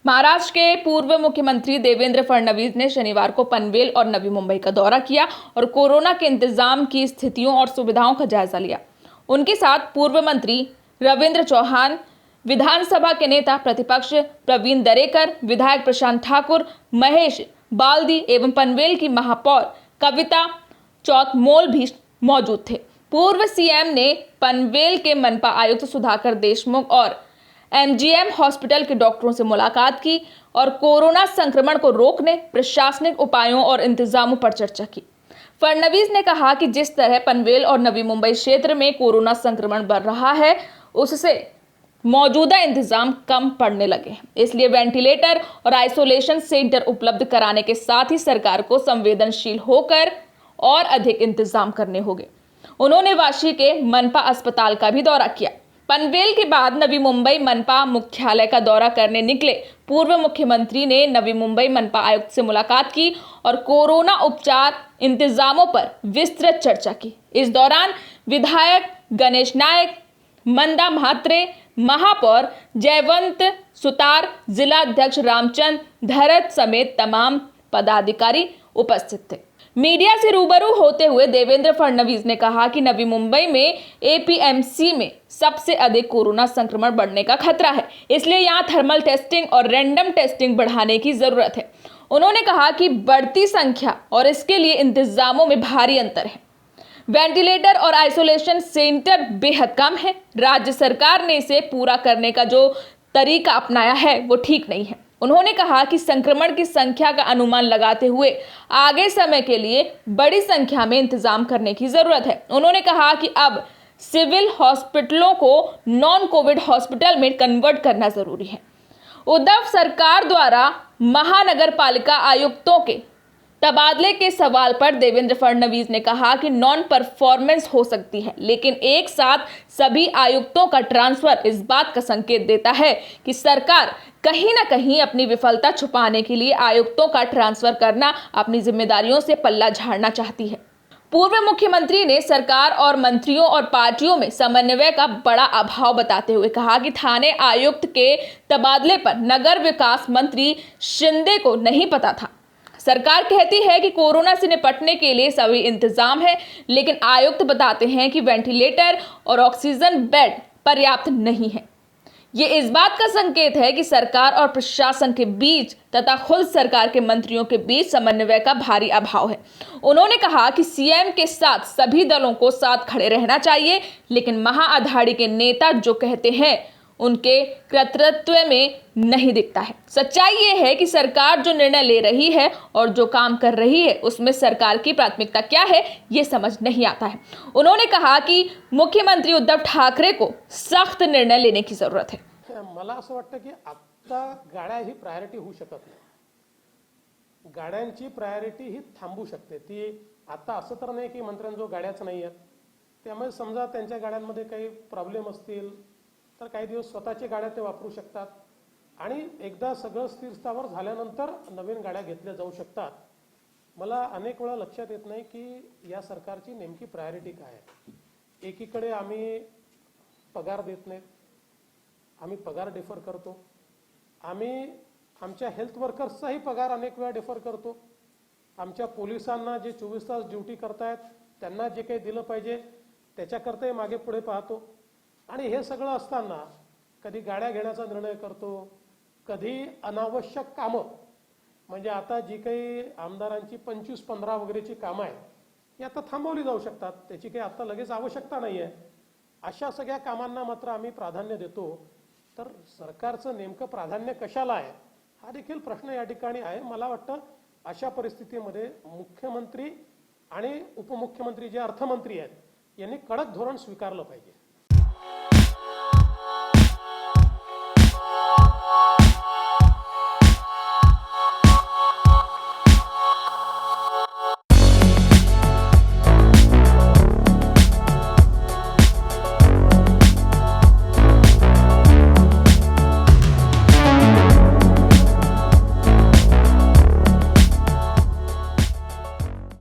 महाराष्ट्र के पूर्व मुख्यमंत्री देवेंद्र फडणवीस ने शनिवार को पनवेल और नवी मुंबई का दौरा किया और कोरोना के इंतजाम की स्थितियों और सुविधाओं का जायजा लिया। उनके साथ पूर्व मंत्री रविंद्र चौहान, विधानसभा के नेता प्रतिपक्ष प्रवीण दरेकर, विधायक प्रशांत ठाकुर, महेश बाल्दी एवं पनवेल की महापौर कविता चौतमोल भी मौजूद थे। पूर्व सीएम ने पनवेल के मनपा आयुक्त सुधाकर देशमुख और एमजीएम हॉस्पिटल के डॉक्टरों से मुलाकात की और कोरोना संक्रमण को रोकने प्रशासनिक उपायों और इंतजामों पर चर्चा की। फडणवीस ने कहा कि जिस तरह पनवेल और नवी मुंबई क्षेत्र में कोरोना संक्रमण बढ़ रहा है, उससे मौजूदा इंतजाम कम पड़ने लगे हैं, इसलिए वेंटिलेटर और आइसोलेशन सेंटर उपलब्ध कराने के साथ ही सरकार को संवेदनशील होकर और अधिक इंतजाम करने होंगे। उन्होंने वाशी के मनपा अस्पताल का भी दौरा किया। पनवेल के बाद नवी मुंबई मनपा मुख्यालय का दौरा करने निकले पूर्व मुख्यमंत्री ने नवी मुंबई मनपा आयुक्त से मुलाकात की और कोरोना उपचार इंतजामों पर विस्तृत चर्चा की। इस दौरान विधायक गणेश नायक, मंदा म्हात्रे, महापौर जयवंत सुतार, जिला अध्यक्ष रामचंद धरत समेत तमाम पदाधिकारी उपस्थित थे। मीडिया से रूबरू होते हुए देवेंद्र फडणवीस ने कहा कि नवी मुंबई में एपीएमसी में सबसे अधिक कोरोना संक्रमण बढ़ने का खतरा है, इसलिए यहां थर्मल टेस्टिंग और रैंडम टेस्टिंग बढ़ाने की जरूरत है। उन्होंने कहा कि बढ़ती संख्या और इसके लिए इंतजामों में भारी अंतर है। वेंटिलेटर और आइसोलेशन सेंटर बेहद कम है। राज्य सरकार ने इसे पूरा करने का जो तरीका अपनाया है वो ठीक नहीं है। उन्होंने कहा कि संक्रमण की संख्या का अनुमान लगाते हुए आगे समय के लिए बड़ी संख्या में इंतजाम करने की जरूरत है। उन्होंने कहा कि अब सिविल हॉस्पिटलों को नॉन कोविड हॉस्पिटल में कन्वर्ट करना जरूरी है। उद्धव सरकार द्वारा महानगर पालिका आयुक्तों के तबादले के सवाल पर देवेंद्र फडणवीस ने कहा कि नॉन परफॉर्मेंस हो सकती है, लेकिन एक साथ सभी आयुक्तों का ट्रांसफर इस बात का संकेत देता है कि सरकार कहीं ना कहीं अपनी विफलता छुपाने के लिए आयुक्तों का ट्रांसफर करना, अपनी जिम्मेदारियों से पल्ला झाड़ना चाहती है। पूर्व मुख्यमंत्री ने सरकार और मंत्रियों और पार्टियों में समन्वय का बड़ा अभाव बताते हुए कहा कि थाने आयुक्त के तबादले पर नगर विकास मंत्री शिंदे को नहीं पता था। सरकार कहती है कि कोरोना से निपटने के लिए सभी इंतजाम है, लेकिन आयुक्त बताते हैं कि वेंटिलेटर और ऑक्सीजन बेड पर्याप्त नहीं है। ये इस बात का संकेत है कि सरकार और प्रशासन के बीच तथा खुद सरकार के मंत्रियों के बीच समन्वय का भारी अभाव है। उन्होंने कहा कि सीएम के साथ सभी दलों को साथ खड़े रहना चाहिए, लेकिन महाअघाड़ी के नेता जो कहते हैं उनके कर्तृत्व में नहीं दिखता है। सच्चाई ये है कि सरकार जो निर्णय ले रही है और जो काम कर रही है उसमें सरकार की प्राथमिकता क्या है ये समझ नहीं आता है। उन्होंने कहा कि मुख्यमंत्री उद्धव ठाकरे को सख्त निर्णय लेने की जरूरत है। मला असं वाटतं की आता गाड्या ही प्रायोरिटी होऊ शकत नाही। गाड्यांची प्रायोरिटी ही थांबू शकते। ती आता असं तर नाही की मंत्र्यांजवळ गाड्याच नाही आहेत, त्यामुळे समजा त्यांच्या गाड्यांमध्ये काही प्रॉब्लेम असतील तर काही दिवस स्वतःची गाड्या ते वापरू शकतात आणि एकदा सगळं स्थिरस्थावर झाल्यानंतर नवीन गाड्या घेतल्या जाऊ शकतात। मला अनेक वेळा लक्षात येत नाही की या सरकारची नेमकी प्रायोरिटी काय आहे। एकीकडे आम्ही पगार देत नाहीत, आम्ही पगार डिफर करतो, आम्ही आमच्या हेल्थ वर्कर्सचाही पगार अनेक वेळा डिफर करतो, आमच्या पोलिसांना जे 24 तास ड्युटी करतायत त्यांना जे काही दिलं पाहिजे त्याच्याकरताही मागे पुढे पाहतो आणि हे सगळं असताना कधी गाड्या घेण्याचा निर्णय करतो, कधी अनावश्यक कामं म्हणजे आता जी काही आमदारांची 25-15 वगैरेची कामं आहेत ही आता थांबवली जाऊ शकतात, त्याची काही आता लगेच आवश्यकता नाही आहे। अशा सगळ्या कामांना मात्र आम्ही प्राधान्य देतो। तर सरकारचं नेमकं प्राधान्य कशाला आहे हा देखील प्रश्न या ठिकाणी आहे। मला वाटतं अशा परिस्थितीमध्ये मुख्यमंत्री आणि उपमुख्यमंत्री जे अर्थमंत्री आहेत यांनी कडक धोरण स्वीकारलं पाहिजे।